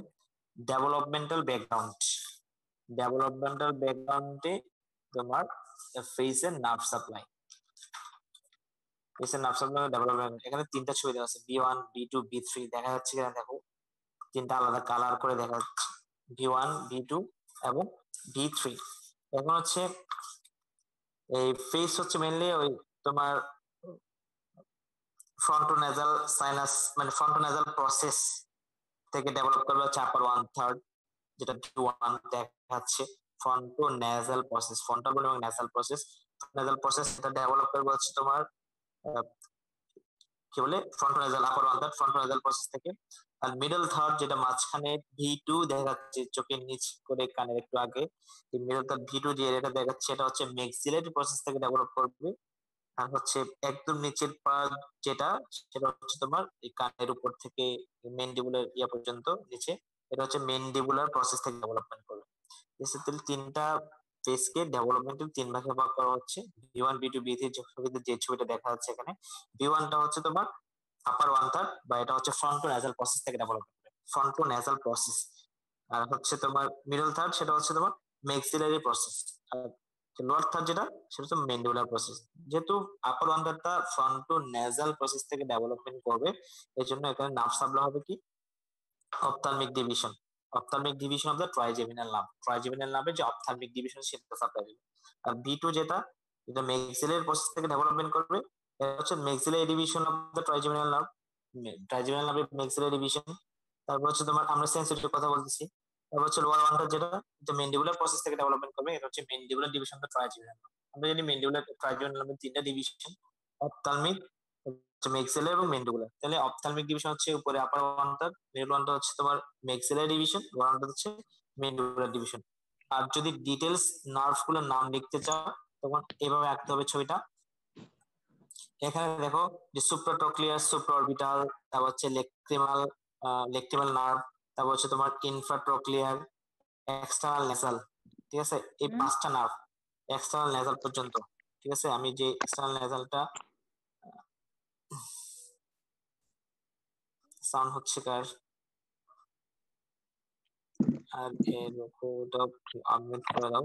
ডেভেলপমেন্টাল ব্যাকগ্রাউন্ড, ডেভেলপমেন্টাল ব্যাকগ্রাউন্ডে তোমার ফেসের নার্ভ সাপ্লাই, ফেসের নার্ভ সাপ্লাই ডেভেলপমেন্ট। এখানে তিনটা ছবি দেওয়া আছে, B1 B2 B3 দেখা যাচ্ছে কিনা দেখো, তিনটা আলাদা কালার করে দেখা যাচ্ছে, B1 B2 এবং B3। এখন হচ্ছে এই ফেস হচ্ছে মেইনলি ওই তোমার ফ্রন্টোনেজাল সাইনাস মানে ফ্রন্টোনেজাল প্রসেস থেকে ডেভেলপ করবে হচ্ছে আপার ওয়ান থার্ড, যেটা B1 দেখাচ্ছে ফ্রন্টোনেজাল প্রসেস, ফ্রন্টাল এবং নেজাল প্রসেস। নেজাল প্রসেস এটা ডেভেলপ করবে হচ্ছে তোমার কি বলে ফ্রন্টোনেজাল আপার ওয়ান থার্ড ফ্রন্টোনেজাল প্রসেস থেকে। আর মিডল থার্ড যেটা মাঝখানে V2 দেখা যাচ্ছে চোখের নিচ করে কানের একটু আগে, মিডল থার্ড V2 যে এরিয়াটা দেখাচ্ছে এটা হচ্ছে মেক্সিলারি প্রসেস থেকে ডেভেলপ করবে। আর হচ্ছে একদম নিচের পার্ট যেটা, সেটা হচ্ছে তোমার এই কানের উপর থেকে মেন্ডিবুলার ইয়া পর্যন্ত নিচে, এটা হচ্ছে মেন্ডিবুলার প্রসেস থেকে ডেভেলপমেন্ট করবে। বেসিক্যালি তিনটা ফেসকে ডেভেলপমেন্টের তিন ভাগে ভাগ করা হচ্ছে। B1 B2 B3 ছবিতে যে ছবিটা দেখা যাচ্ছে এখানে, B1টা হচ্ছে তোমার আপার ওয়ান থার্ড বা এটা হচ্ছে ফ্রন্টো নেজাল প্রসেস থেকে ডেভেলপ করবে, ফ্রন্টো নেজাল প্রসেস। আর হচ্ছে তোমার মিডল থার্ড সেটা হচ্ছে তোমার মেক্সিলারি প্রসেস। আর লোয়ার থার্ড যেটা সেটা হচ্ছে মেন্ডিবুলার প্রসেস। যেহেতু আপার ওয়ান থার্ডটা ফ্রন্টো নেজাল প্রসেস থেকে ডেভেলপমেন্ট করবে, এই জন্য এখানে নার্ভ সাপ্লাই হবে কি ophthalmic division, ophthalmic division of the trigeminal nerve, trigeminal নার্ভে যে অপথ্যালমিক ডিভিশন সেটা সাপ্লাই দিবে। আর B2 যেটা, যেটা মেক্সিলারি প্রসেস থেকে ডেভেলপমেন্ট করবে, এটা হচ্ছে maxillary division of the trigeminal nerve, trigeminal নার্ভের মেক্সিলারি ডিভিশন। তারপর হচ্ছে তোমার আমরা সেন্সিটিভ কথা বলতেছি। তারপর হচ্ছে লোয়ার ওয়ানটা যেটা মেন্ডিবুলার প্রসেস থেকে ডেভেলপমেন্ট করবে, এটা হচ্ছে mandibular division of the trigeminal nerve. আমরা জানি মেন্ডিবুলার ট্রাইজেমিনাল নার্ভের তিনটা ডিভিশন, অপথ্যালমিক, মেক্সিলারি এবং মেন্ডিবুলার। তাহলে অপথ্যালমিক ডিভিশন হচ্ছে উপরে আপার ওয়ানটা, মিডল ওয়ানটা হচ্ছে তোমার মেক্সিলারি ডিভিশন, লোয়ার ওয়ানটা হচ্ছে মেন্ডিবুলার ডিভিশন। আর যদি ডিটেলস নার্ভ গুলোর নাম লিখতে চাও তখন এভাবে আঁকতে হবে ছবিটা। এখানে দেখো যে সুপ্রাট্রোক্লিয়ার, সুপ্রাঅরবিটাল, তারপর হচ্ছে লেক্রিমাল, লেক্রিমাল নার্ভ, তারপর হচ্ছে তোমার ইনফ্রাট্রোক্লিয়ার, এক্সটার্নাল নেসাল। ঠিক আছে, এই পাঁচটা নার্ভ এক্সটার্নাল নেসাল পর্যন্ত। ঠিক আছে, আমি যে এক্সটার্নাল নেসালটা সাউন্ড হচ্ছে কার, আর এর ওটা আপডেট করে দাও।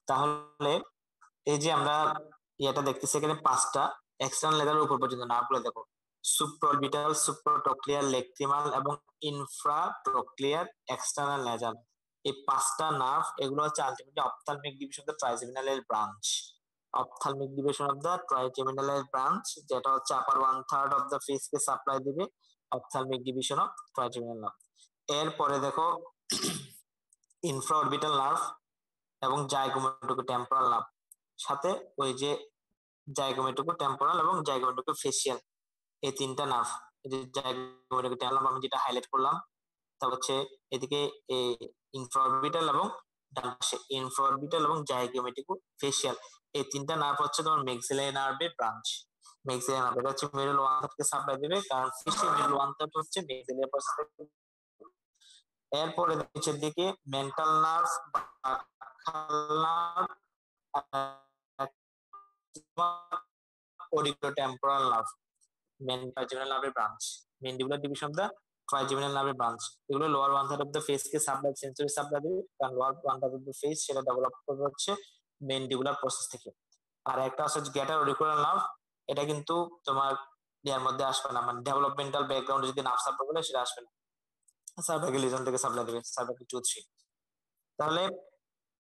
তাহলে এই যে আমরা ইয়েটা দেখতেছি এখানে পাঁচটা এক্সটার্নাল লেজারের উপর পর্যন্ত নার্ভগুলো দেখো, সুপ্রঅরবিটাল, সুপ্রাট্রোক্লিয়ার, লেক্রিমাল এবং ইনফ্রাট্রোক্লিয়ার, এক্সটার্নাল নেজাল। এই পাঁচটা নার্ভ এগুলো হচ্ছে ultimately ophthalmic division of the ট্রাইজেমিনালের branch, ophthalmic division of the ট্রাইজেমিনালের ব্রাঞ্চ, যেটা হচ্ছে upper one third of the face কে সাপ্লাই দিবে, ophthalmic division of trigeminal nerve. এরপরে দেখো ইনফ্রাঅরবিটাল নার্ভ এবং জাইগোমেটিকো টেম্পোরাল নার্ভ, সাথে ওই যে জাইগোমেটিকো টেম্পোরাল এবং জাইগোমেটিকো ফেসিয়াল, এই তিনটা নার্ভ। এই যে জাইগোমেটিকো টেম্পোরাল আমি যেটা হাইলাইট করলাম, তা হচ্ছে এদিকে ইনফ্রাঅরবিটাল এবং ডান পাশে ইনফ্রাঅরবিটাল এবং জাইগোমেটিকো ফেসিয়াল, এই তিনটা নার্ভ হচ্ছে তোমার মেক্সিলারি নার্ভের ব্রাঞ্চ। মেক্সিলারি নার্ভ এটা হচ্ছে মিডল ওয়ান থার্ডকে সাপ্লাই দেবে, কারণ ফেসিয়াল মিডল ওয়ান থার্ড হচ্ছে মেক্সিলারি প্রসেস। এরপরে নিচের দিকে mental nerve, nerve, auriculotemporal nerve, trigeminal নার্ভের branch, mandibular division of the trigeminal নার্ভের ব্রাঞ্চ। এগুলো lower one third of the face কে সাপ্লাই, সেন্সরি সাপ্লাই দেবে, কারণ lower one third of the face সেটা ডেভেলপ করবে হচ্ছে মেন্ডিবুলার প্রসেস থেকে। আর একটা আছে গ্রেটার অরিকুলার নার্ভ, এটা কিন্তু তোমার ইয়ার মধ্যে আসবে না, মানে ডেভেলপমেন্টাল ব্যাকগ্রাউন্ডে যদি নার্ভ সাপ্লাই বলে সেটা আসবে না, সার্ভাইকাল লিজন থেকে সাপ্লাই দেবে, সার্ভাইকাল 2 3। তাহলে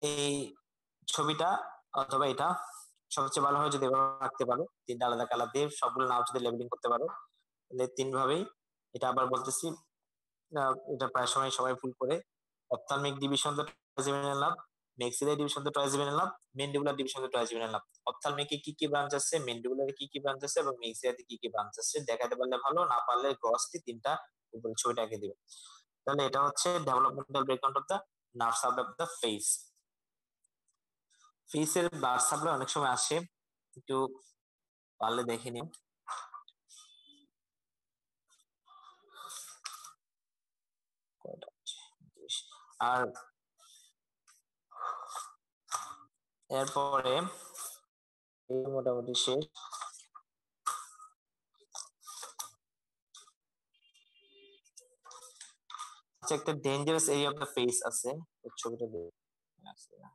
এই ছবিটা অথবা এটা সবচেয়ে ভালো হয় যদি এভাবে রাখতে পারো, তিনটা আলাদা কালার দিয়ে সবগুলো নাম যদি লেবেলিং করতে পারো, তাহলে তিন ভাবেই। এটা আবার বলতেছি, এটা প্রায় সময় সবাই ভুল করে। Ophthalmic division of the trigeminal nerve, maxillary division তো ট্রাইজেমিনাল নার্ভ, ম্যান্ডিবুলার ডিভিশন তো ট্রাইজেমিনাল নার্ভ। অপথ্যালমিকে কি কি ব্রাঞ্চ আছে, ম্যান্ডিবুলারে কি কি ব্রাঞ্চ আছে এবং মেক্সিলারিতে কি কি ব্রাঞ্চ আছে দেখাতে পারলে ভালো, না পারলে গ্রসটি তিনটা উপরে ছবিটা এঁকে দিবে। তাহলে এটা হচ্ছে developmental breakdown of the nerve supply of the face. ফেসের ব্লাড সাপ্লাই অনেক সময় আসে, একটু পারলে দেখে নিও। আর এরপরে এই মোটামুটি শেষ। আচ্ছা, একটা dangerous area of the face আছে, ছবিটা দিয়ে আছে না?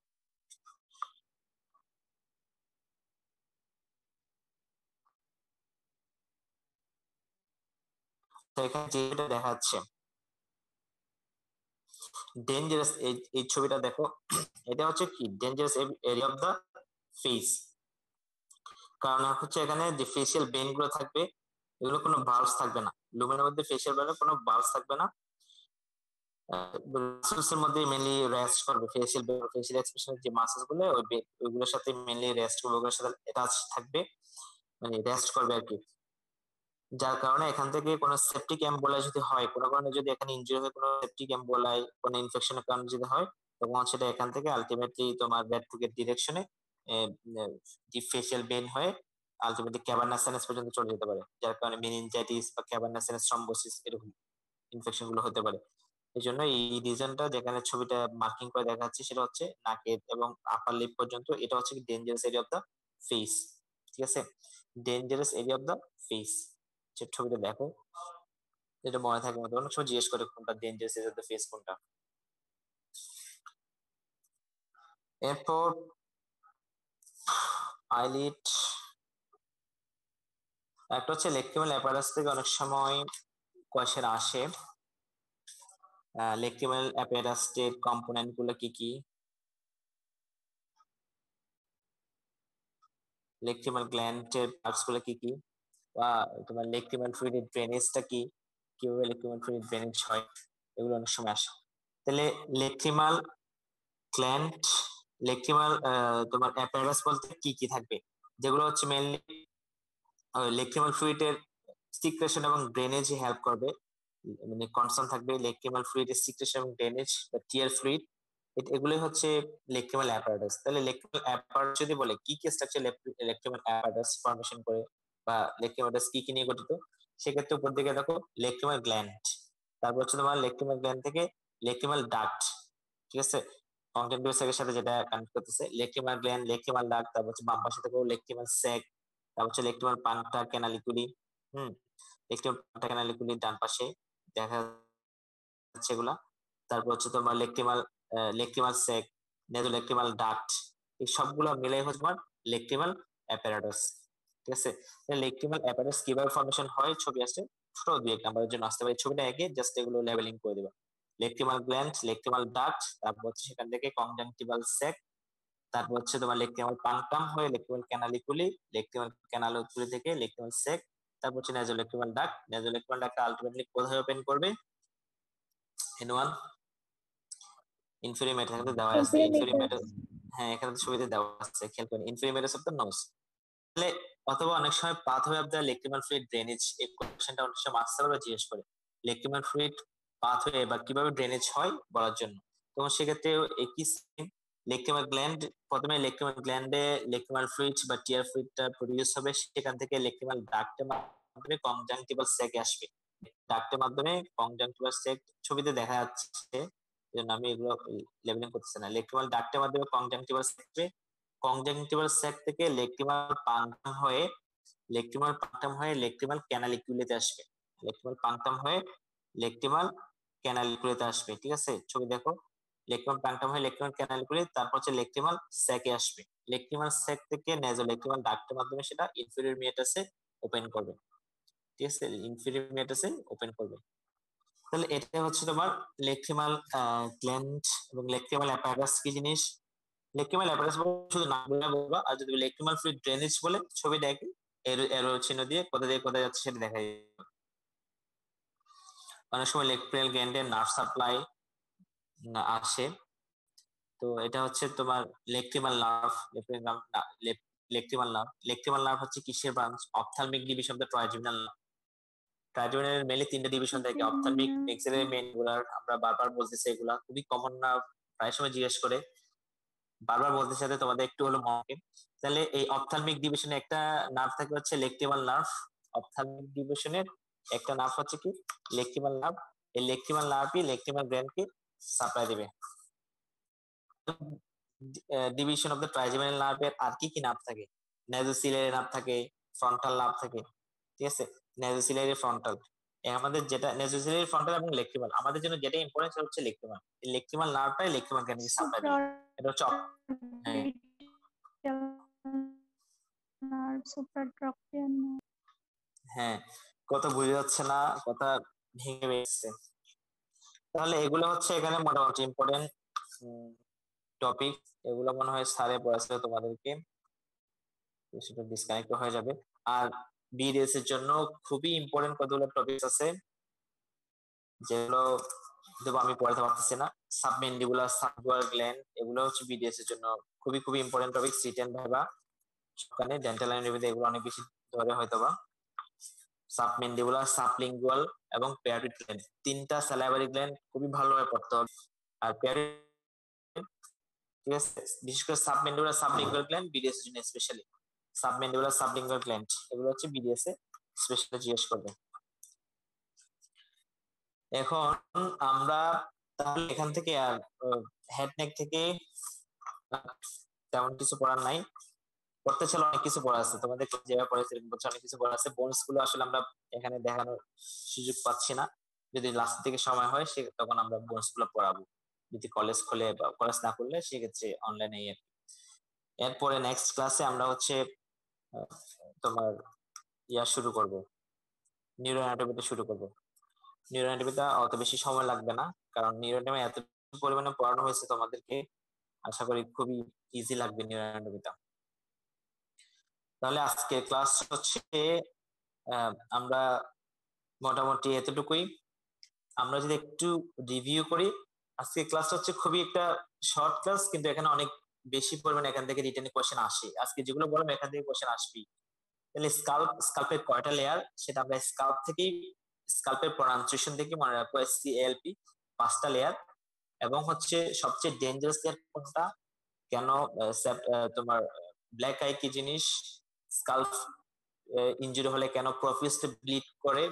এখানে যেটা দেখাচ্ছে ডেঞ্জারাস, এই ছবিটা দেখো, এটা হচ্ছে কি dangerous area of the face. কারণ হচ্ছে এখানে যে ফেসিয়াল বেন গুলো থাকবে এগুলো কোনো বাল্বস থাকবে না, লুমের মধ্যে ফেসিয়াল বেনে কোনো বাল্বস থাকবে না, মাসলস এর মধ্যে মেইনলি রেস্ট করবে, ফেসিয়াল এক্সপ্রেশনের যে মাসলস গুলো ওইগুলোর সাথে মেইনলি রেস্ট করবে, ওগুলোর সাথে অ্যাটাচ থাকবে, মানে রেস্ট করবে আর কি। যার কারণে এখান থেকে কোনো সেপটিক এমবোলাই যদি হয়, কোনো কারণে যদি এখানে ইনজুরি হয়, কোনো সেপটিক এমবোলাই কোনো ইনফেকশনের কারণে যদি হয়, তখন সেটা এখান থেকে আলটিমেটলি তোমার ব্যাকটুকের ডিরেকশনে ফেসিয়াল বেন হয়ে আলটিমেটলি ক্যাভার্নাস সাইনাস পর্যন্ত চলে যেতে পারে, যার কারণে মেনিনজাইটিস বা ক্যাভার্নাস সাইনাস থ্রম্বোসিস এরকম ইনফেকশন গুলো হতে পারে। এই জন্য এই রিজনটা যেখানে ছবিটা মার্কিং করে দেখা যাচ্ছে সেটা হচ্ছে নাকের এবং আপার লিপ পর্যন্ত, এটা হচ্ছে কি dangerous area of the face. ঠিক আছে, dangerous area of the face যে ছবিটা দেখো, এটা মনে থাকে মতো অনেক সময় জিজ্ঞেস করে কোনটা dangerous area of the face কোনটা। এরপর আইলিড, একটা হচ্ছে লেক্রিমাল অ্যাপারাটাস থেকে অনেক সময় কোয়েশ্চেন আসে, লেক্রিমাল অ্যাপারাটাসের কম্পোনেন্ট গুলো কি কি, লেক্রিমাল গ্ল্যান্ডের পার্টস গুলো কি কি, বা তোমার লেক্রিমাল ফ্লুইডের ড্রেনেজটা কি, কিভাবে লেক্রিমাল ফ্লুইড ড্রেনেজ হয়, এগুলো অনেক সময় আসে। তাহলে লেক্রিমাল গ্ল্যান্ড, লেক্রিমাল তোমার অ্যাপারাটাস বলতে কি কি থাকবে, যেগুলো হচ্ছে মেইনলি লেক্রিমাল ফ্লুইডের সিক্রেশন এবং ড্রেনেজে হেল্প করবে, মানে কনসার্ন থাকবে লেক্রিমাল ফ্লুইডের সিক্রেশন এবং ড্রেনেজ বা টিয়ার ফ্লুইড, এগুলোই হচ্ছে লেক্রিমাল অ্যাপারাটাস। তাহলে লেক্রিমাল অ্যাপারাটাস যদি বলে কি কি স্ট্রাকচার লেক্রিমাল অ্যাপারাটাস ফর্মেশন করে বা লেক্রিমাল কি কি নিয়ে গঠিত, সেক্ষেত্রে উপর দিকে দেখো লেক্রিমাল গ্ল্যান্ড, তারপর হচ্ছে তোমার লেক্রিমাল গ্ল্যান্ড থেকে লেক্রিমাল ডাক্ট, ঠিক আছে, কনজেক্টিভ এর সাথে যেটা কানেক্ট করতেছে লেক্রিমাল গ্ল্যান্ড, লেক্রিমাল ডাক্ট, তারপর হচ্ছে বাম পাশে থেকেও লেক্রিমাল স্যাক, তারপর হচ্ছে লেক্রিমাল পান্টা ক্যানালিকুলি, হুম, লেক্রিমাল পান্টা ক্যানালিকুলি ডান পাশে দেখা যাচ্ছে এগুলা। তারপর হচ্ছে তোমার লেক্রিমাল সেক, নেজোলেক্রিমাল ডাক্ট, এই সবগুলো মিলে হচ্ছে তোমার লেক্রিমাল অ্যাপারাটাস। ঠিক আছে, লেক্রিমাল অ্যাপারাটাস কিভাবে ফর্মেশন হয় ছবি আসছে, ছোট দুই এক নাম্বারের জন্য আসতে পারে, ছবিটা এঁকে জাস্ট এগুলো লেবেলিং করে দেবা, লেক্রিমাল গ্ল্যান্ড, লেক্রিমাল ডাক্ট, তারপর হচ্ছে সেখান থেকে কনজাংটিভাল সেক, তারপর হচ্ছে তোমার লেক্রিমাল পানকাম হয়ে লেক্রিমাল ক্যানালিকুলি, লেক্রিমাল ক্যানালিকুলি থেকে লেক্রিমাল সেক, তারপর হচ্ছে নেজোলেক্রিমাল ডাক্ট, নেজোলেক্রিমাল ডাক্ট আলটিমেটলি কোথায় ওপেন করবে, এন1 ইনফেরিয়র মেটাস দেওয়া আছে, ইনফেরিয়র মেটাস, হ্যাঁ এখানে তো সুবিধা দেওয়া আছে, খেয়াল করেন ইনফেরিয়র মেটাস অফ দ্য নোজ। তাহলে অথবা অনেক সময় pathway of the lacrimal fluid drainage, এই কোশ্চেনটা অনেক সময় আসতে পারে, জিজ্ঞেস করে লেক্রিমাল ফ্লুইড পাথওয়ে বা কিভাবে ড্রেনেজ হয় বলার জন্য, তখন সেক্ষেত্রে একই লেক্রিমাল গ্ল্যান্ড, প্রথমে লেক্রিমাল গ্ল্যান্ডে লেক্রিমাল ফ্লুইড বা টিয়ার ফ্লুইডটা প্রডিউস হবে, সেখান থেকে লেক্রিমাল ডাক্টের মাধ্যমে কনজাংটিভাল সেক আসবে, ডাক্টের মাধ্যমে কনজাংটিভাল সেক ছবিতে দেখা যাচ্ছে, এজন্য আমি এগুলো লেবেলিং করতেছি না, লেক্রিমাল ডাক্টের মাধ্যমে কনজাংটিভাল সেক, কনজাংটিভাল সেক থেকে লেক্রিমাল পাংটাম হয়ে লেক্রিমাল ক্যানালিকুলেতে আসবে, লেক্রিমাল পাংটাম হয়ে লেক্রিমাল ক্যানালিকুলেতে আসবে। ঠিক আছে, ছবি দেখো, লেক্রিমাল পাংটাম হয়ে লেক্রিমাল ক্যানালিকুলেট, তারপর হচ্ছে লেক্রিমাল স্যাকে আসবে, লেক্রিমাল স্যাক থেকে নেজো লেক্রিমাল ডাক্টের মাধ্যমে সেটা ইনফেরিয়র মিয়াটাসে ওপেন করবে। ঠিক আছে, ইনফেরিয়র মিয়াটাসে ওপেন করবে। তাহলে এটা হচ্ছে তোমার লেক্রিমাল গ্ল্যান্ড এবং লেক্রিমাল অ্যাপারাটাস কি জিনিস, লেক্রিমাল অ্যাপারাটাস শুধু নাম বলবা, আর যদি লেক্রিমাল ফ্লুইড ড্রেনেজ বলে ছবি দেখে এরো চিহ্ন দিয়ে কোথা দিয়ে কোথায় যাচ্ছে সেটা দেখা যায়। অনেক সময় লেক্রিমাল গ্ল্যান্ডে নার্ভ সাপ্লাই আসে, তো এটা হচ্ছে তোমার লেক্টিমাল নার্ভ। লেক্টিমাল নার্ভ হচ্ছে কিসের branch? Ophthalmic division of the trigeminal nerve. Trigeminal mainly তিনটা ডিভিশন থাকে, অপথ্যালমিক, মেক্সিলারি, মেনিকুলার। আমরা বারবার বলতেছি, এগুলা খুবই কমন নার্ভ, প্রায় সময় জিজ্ঞেস করে, বারবার বলতে সাথে তোমাদের একটু হলো মনে। তাহলে এই অপথ্যালমিক ডিভিশনে একটা নার্ভ থাকে হচ্ছে লেক্টিমাল নার্ভ। অপথ্যালমিক ডিভিশনের একটা নার্ভ হচ্ছে কি লেক্টিমাল নার্ভ। এই লেক্টিমাল নার্ভই লেক্টিমাল গ্ল্যান্ডকে সাপ্লাই দিবে। ডিভিশন অফ দ্য ট্রাইজেমিনাল নার্ভের আর কি কি নার্ভ থাকে? নেজোসিলিয়ারি নার্ভ থাকে, ফ্রন্টাল নার্ভ থাকে, ঠিক আছে? নেজোসিলিয়ারি, ফ্রন্টাল। আমাদের যেটা নেজোসিলিয়ারি, ফ্রন্টাল এবং লেক্টিমাল, আমাদের জন্য যেটা ইম্পর্টেন্ট হচ্ছে লেক্টিমাল। এই লেক্টিমাল নার্ভটাই লেক্টিমাল গ্ল্যান্ডকে সাপ্লাই দিবে। এটা হচ্ছে হ্যাঁ হ্যাঁ, কথা বুঝে যাচ্ছে না, কথা ভেঙে গেছে। তাহলে এগুলো হচ্ছে এখানে মোটামুটি ইম্পর্টেন্ট টপিক। এগুলো মনে হয় স্যারে পড়াছিল তোমাদেরকে, সেটা ডিসকানেক্ট হয়ে যাবে। আর বিডিএস এর জন্য খুবই ইম্পর্টেন্ট কতগুলো টপিক আছে যেগুলো দেবো, আমি পড়াতে পারতেছি না। সাবমেন্ডিবুলার, সাবগুয়ার গ্ল্যান্ড, এগুলো হচ্ছে বিডিএস এর জন্য খুবই খুবই ইম্পর্টেন্ট টপিক। রিটেন ভাইবা ওখানে ডেন্টাল লাইন রিভিউতে এগুলো অনেক বেশি ধরে হয়তোবা। সাবমেন্ডিবুলার, সাবলিঙ্গুয়াল এবং প্যারোটিড গ্ল্যান্ড, তিনটা স্যালাইভারি গ্ল্যান্ড খুবই ভালোভাবে পড়তে হবে। আর প্যারোটিড, ঠিক আছে, বিশেষ করে সাবমেন্ডিবুলার, সাবলিঙ্গুয়াল গ্ল্যান্ড বিডিএস এর জন্য স্পেশালি। সাবমেন্ডিবুলার, সাবলিঙ্গুয়াল গ্ল্যান্ড এগুলো হচ্ছে বিডিএস এ স্পেশালি জিজ্ঞেস করবে। এখন আমরা তাহলে এখান থেকে আর হেড নেক থেকে তেমন কিছু পড়ার নাই। পড়তে ছিল অনেক কিছু পড়া আছে, তোমাদের যেভাবে পড়েছে অনেক কিছু পড়া আছে। বোনস গুলো আসলে আমরা এখানে দেখানোর সুযোগ পাচ্ছি না। যদি লাস্ট থেকে সময় হয় সে তখন আমরা বোনস গুলো পড়াবো, যদি কলেজ খুলে বা কলেজ না করলে সেক্ষেত্রে অনলাইনে। এরপরে নেক্সট ক্লাসে আমরা হচ্ছে তোমার শুরু করব, নিউরো অ্যানাটমিটা শুরু করব। নিউরো অ্যানাটমিটা অত বেশি সময় লাগবে না, কারণ নিউরো অ্যানাটমি এত পরিমাণে পড়ানো হয়েছে তোমাদেরকে, আশা করি খুবই ইজি লাগবে নিউরো অ্যানাটমিটা। তাহলে আজকে ক্লাস হচ্ছে আমরা মোটামুটি এতটুকুই। আমরা যদি একটু রিভিউ করি, আজকে ক্লাস হচ্ছে খুবই একটা শর্ট ক্লাস, কিন্তু এখানে অনেক বেশি পরিমাণে এখান থেকে রিটেন কোশ্চেন আসে। আজকে যেগুলো বললাম এখান থেকে কোশ্চেন আসবেই। তাহলে স্কাল্পের কয়টা লেয়ার সেটা আমরা স্কাল্পের প্রনাউন্সিয়েশন থেকে মনে রাখবো। SCALP 5টা লেয়ার। এবং হচ্ছে সবচেয়ে ডেঞ্জারাস লেয়ার কোনটা, কেন তোমার ব্ল্যাক আই কি জিনিস, স্কাল্প ইনজুরি হলে কেন প্রফিউজলি ব্লিড করে,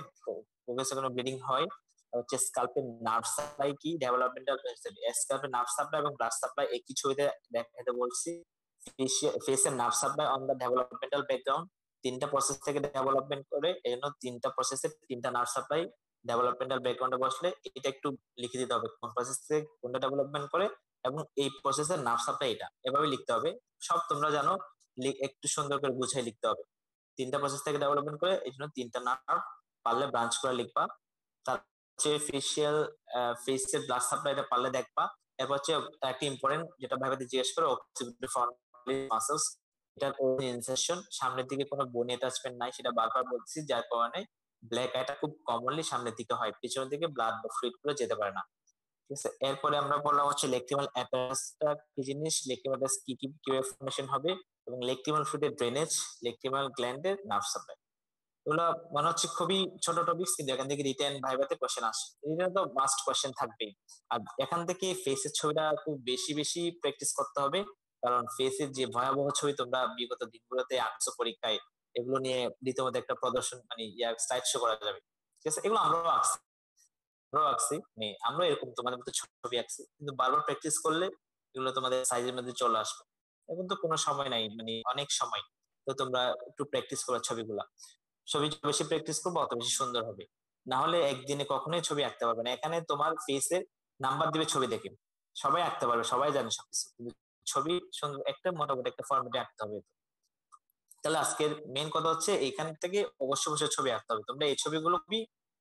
প্রফিউজলি কোনো ব্লিডিং হয়, হচ্ছে স্কাল্পের নার্ভ সাপ্লাই কি, ডেভেলপমেন্টাল স্কাল্পের নার্ভ সাপ্লাই এবং ব্লাড সাপ্লাই একই ছবিতে দেখাতে বলছি। ফেসের nerve supply on the developmental background, তিনটা প্রসেস থেকে ডেভেলপমেন্ট করে, এই জন্য তিনটা প্রসেসের তিনটা নার্ভ সাপ্লাই ডেভেলপমেন্টাল ব্যাকগ্রাউন্ডে বসলে এটা একটু লিখে দিতে হবে, কোন প্রসেস থেকে কোনটা ডেভেলপমেন্ট করে এবং এই প্রসেসের নার্ভ সাপ্লাই এটা, এভাবে লিখতে হবে। সব তোমরা জানো, একটু সুন্দর করে বুঝাই লিখতে হবে। তিনটা প্রসেস থেকে ডেভেলপমেন্ট করে, এই জন্য তিনটা নার্ভ, পারলে ব্রাঞ্চ করে লিখবা। তার হচ্ছে ফেসের ব্লাড সাপ্লাইটা পারলে দেখবা। এরপর হচ্ছে একটা ইম্পর্টেন্ট যেটা ভাইবাতে জিজ্ঞেস করো, অক্সিপিটারি ফ্রন্টালিস মাসলস, এটার ইনসারশন, সামনের দিকে কোনো বোন অ্যাটাচমেন্ট নাই, সেটা বারবার বলছি, যার কারণে ব্ল্যাক আইটা খুব কমনলি সামনের দিকে হয়, পিছনের দিকে ব্লাড বা ফ্লুইড গুলো যেতে পারে না, ঠিক আছে? এরপরে আমরা বললাম হচ্ছে লেক্টিমাল অ্যাপারেটাসটা কি জিনিস, লেক্টিমাল অ্যাপারেটাস কি কিভাবে ফর্মেশন হবে, এবং লেক্টিমাল ফ্লুইডের ড্রেনেজ, লেক্টিমাল গ্ল্যান্ডের নার্ভ সাপ্লাই। এগুলো মনে হচ্ছে খুবই ছোট টপিক, কিন্তু এখান থেকে রিটেন ভাইভাতে কোশ্চেন আসে, রিটেন তো মাস্ট কোশ্চেন থাকবেই। আর এখান থেকে ফেসের ছবিটা খুব বেশি বেশি প্র্যাকটিস করতে হবে, কারণ ফেসের যে ভয়াবহ ছবি তোমরা বিগত দিনগুলোতে আঁকছো পরীক্ষায়, এগুলো নিয়ে রীতিমতো একটা প্রদর্শন মানে স্লাইড শো করা যাবে, ঠিক আছে? এগুলো আমরাও আঁকছি, আমরা এরকম তোমাদের মতো ছবি আঁকছি, কিন্তু বারবার প্র্যাকটিস করলে এগুলো তোমাদের সাইজের মধ্যে চলে আসবে। এখন তো কোনো সময় নাই, মানে অনেক সময়, তো তোমরা একটু প্র্যাকটিস করো ছবিগুলা। ছবি যত বেশি প্র্যাকটিস করবো অত বেশি সুন্দর হবে, না হলে একদিনে কখনোই ছবি আঁকতে পারবে না। এখানে তোমার ফেসের নাম্বার দিবে ছবি দেখে, সবাই আঁকতে পারবে, সবাই জানে সবকিছু, কিন্তু ছবি সুন্দর একটা মোটামুটি একটা ফরম্যাটে আঁকতে হবে। তাহলে আজকের মেন কথা হচ্ছে এইখান থেকে অবশ্যই অবশ্যই ছবি আঁকতে হবে। তোমরা এই ছবিগুলো খুবই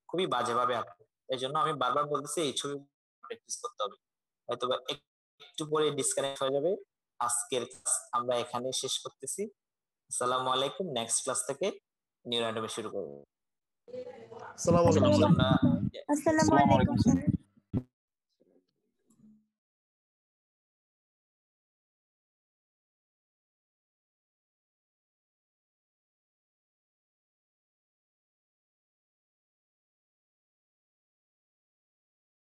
খুবই বাজেভাবে আঁকো, এই জন্য আমি বারবার বলতেছি এই ছবি প্র্যাকটিস করতে হবে। হয়তো একটু পরে ডিসকানেক্ট হয়ে যাবে। আজকের আমরা এখানে শেষ করতেছি। আসসালামু আলাইকুম। নেক্সট ক্লাস থেকে নিউরো অ্যানাটমি শুরু করবো। আসসালামু আলাইকুম। আসসালামু আলাইকুম স্যার।